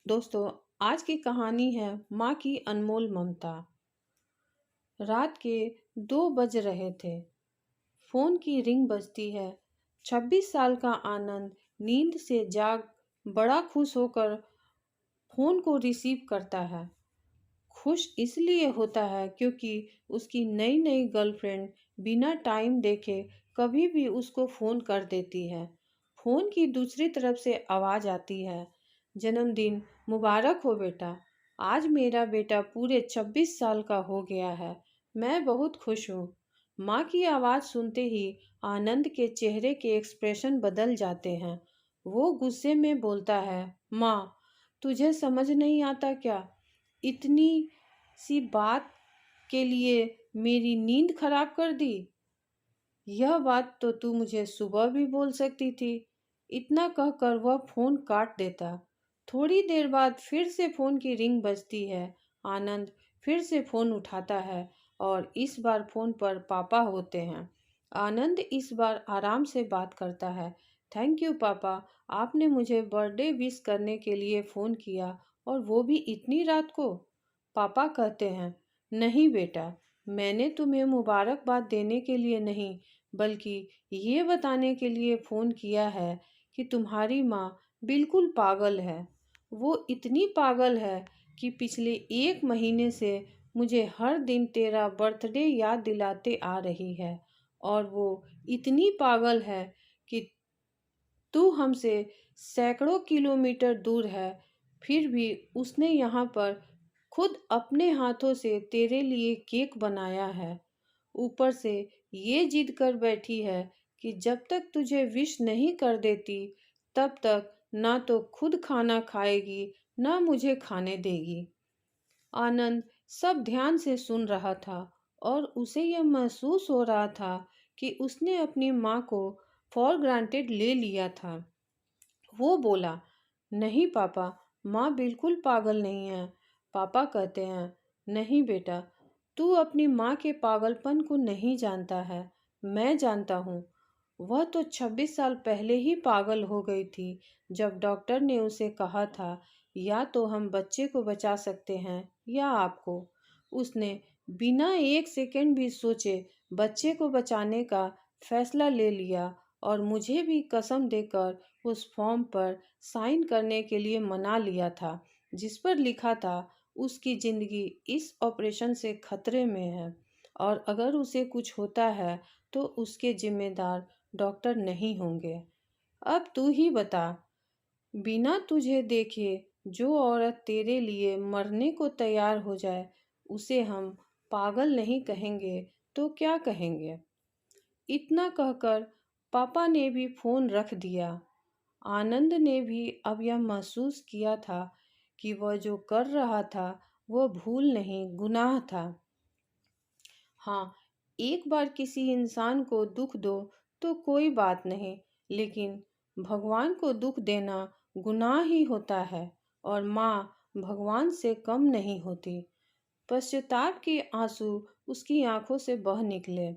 दोस्तों, आज की कहानी है माँ की अनमोल ममता। रात के 2 बज रहे थे। फोन की रिंग बजती है। 26 साल का आनंद नींद से जाग बड़ा खुश होकर फोन को रिसीव करता है। खुश इसलिए होता है क्योंकि उसकी नई नई गर्लफ्रेंड बिना टाइम देखे कभी भी उसको फोन कर देती है। फोन की दूसरी तरफ से आवाज आती है, जन्मदिन मुबारक हो बेटा। आज मेरा बेटा पूरे 26 साल का हो गया है। मैं बहुत खुश हूँ। माँ की आवाज सुनते ही आनंद के चेहरे के एक्सप्रेशन बदल जाते हैं। वो गुस्से में बोलता है, माँ, तुझे समझ नहीं आता क्या? इतनी सी बात के लिए मेरी नींद खराब कर दी। यह बात तो तू मुझे सुबह भी बोल सकती थी। इतना कहकर वह फोन काट देता। थोड़ी देर बाद फिर से फोन की रिंग बजती है। आनंद फिर से फोन उठाता है और इस बार फोन पर पापा होते हैं। आनंद इस बार आराम से बात करता है। थैंक यू पापा, आपने मुझे बर्थडे विश करने के लिए फ़ोन किया, और वो भी इतनी रात को। पापा कहते हैं, नहीं बेटा, मैंने तुम्हें मुबारकबाद देने के लिए नहीं, बल्कि ये बताने के लिए फ़ोन किया है कि तुम्हारी माँ बिल्कुल पागल है। वो इतनी पागल है कि पिछले 1 महीने से मुझे हर दिन तेरा बर्थडे याद दिलाते आ रही है। और वो इतनी पागल है कि तू हमसे सैकड़ों किलोमीटर दूर है, फिर भी उसने यहाँ पर खुद अपने हाथों से तेरे लिए केक बनाया है। ऊपर से ये जिद कर बैठी है कि जब तक तुझे विश नहीं कर देती, तब तक ना तो खुद खाना खाएगी, ना मुझे खाने देगी। आनंद सब ध्यान से सुन रहा था और उसे यह महसूस हो रहा था कि उसने अपनी माँ को फॉर ग्रांटेड ले लिया था। वो बोला, नहीं पापा, माँ बिल्कुल पागल नहीं है। पापा कहते हैं, नहीं बेटा, तू अपनी माँ के पागलपन को नहीं जानता है। मैं जानता हूँ। वह तो 26 साल पहले ही पागल हो गई थी, जब डॉक्टर ने उसे कहा था, या तो हम बच्चे को बचा सकते हैं या आपको। उसने बिना 1 सेकंड भी सोचे बच्चे को बचाने का फैसला ले लिया और मुझे भी कसम देकर उस फॉर्म पर साइन करने के लिए मना लिया था, जिस पर लिखा था उसकी ज़िंदगी इस ऑपरेशन से खतरे में है, और अगर उसे कुछ होता है तो उसके जिम्मेदार डॉक्टर नहीं होंगे। अब तू ही बता, बिना तुझे देखे जो औरत तेरे लिए मरने को तैयार हो जाए, उसे हम पागल नहीं कहेंगे तो क्या कहेंगे? इतना कहकर पापा ने भी फोन रख दिया। आनंद ने भी अब यह महसूस किया था कि वह जो कर रहा था वह भूल नहीं, गुनाह था। हाँ, एक बार किसी इंसान को दुख दो तो कोई बात नहीं, लेकिन भगवान को दुख देना गुनाह ही होता है, और माँ भगवान से कम नहीं होती। पश्चाताप के आंसू उसकी आंखों से बह निकले।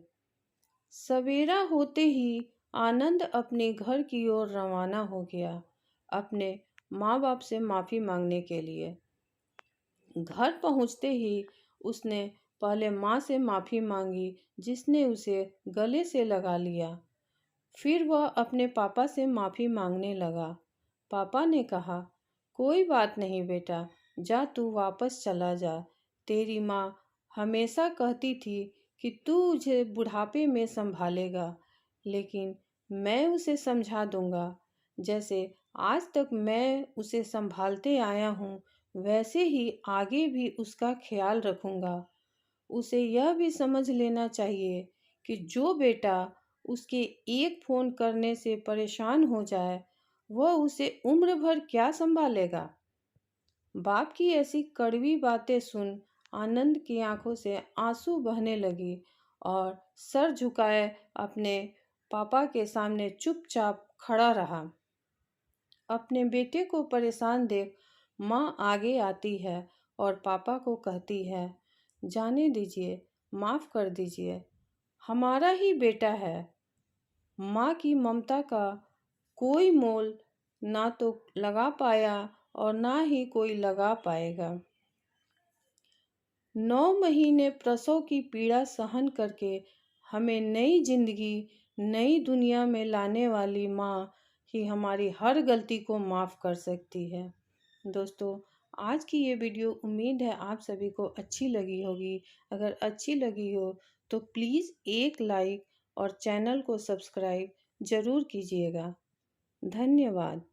सवेरा होते ही आनंद अपने घर की ओर रवाना हो गया, अपने माँ बाप से माफ़ी मांगने के लिए। घर पहुंचते ही उसने पहले माँ से माफ़ी मांगी, जिसने उसे गले से लगा लिया। फिर वह अपने पापा से माफ़ी मांगने लगा। पापा ने कहा, कोई बात नहीं बेटा, जा तू वापस चला जा। तेरी माँ हमेशा कहती थी कि तू उसे बुढ़ापे में संभालेगा, लेकिन मैं उसे समझा दूंगा। जैसे आज तक मैं उसे संभालते आया हूँ, वैसे ही आगे भी उसका ख्याल रखूंगा। उसे यह भी समझ लेना चाहिए कि जो बेटा उसके एक फ़ोन करने से परेशान हो जाए, वह उसे उम्र भर क्या संभालेगा। बाप की ऐसी कड़वी बातें सुन आनंद की आंखों से आंसू बहने लगी, और सर झुकाए अपने पापा के सामने चुपचाप खड़ा रहा। अपने बेटे को परेशान देख माँ आगे आती है और पापा को कहती है, जाने दीजिए, माफ़ कर दीजिए, हमारा ही बेटा है। माँ की ममता का कोई मोल ना तो लगा पाया और ना ही कोई लगा पाएगा। 9 महीने प्रसव की पीड़ा सहन करके हमें नई जिंदगी, नई दुनिया में लाने वाली माँ ही हमारी हर गलती को माफ़ कर सकती है। दोस्तों, आज की ये वीडियो उम्मीद है आप सभी को अच्छी लगी होगी। अगर अच्छी लगी हो तो प्लीज़ एक लाइक और चैनल को सब्सक्राइब ज़रूर कीजिएगा। धन्यवाद।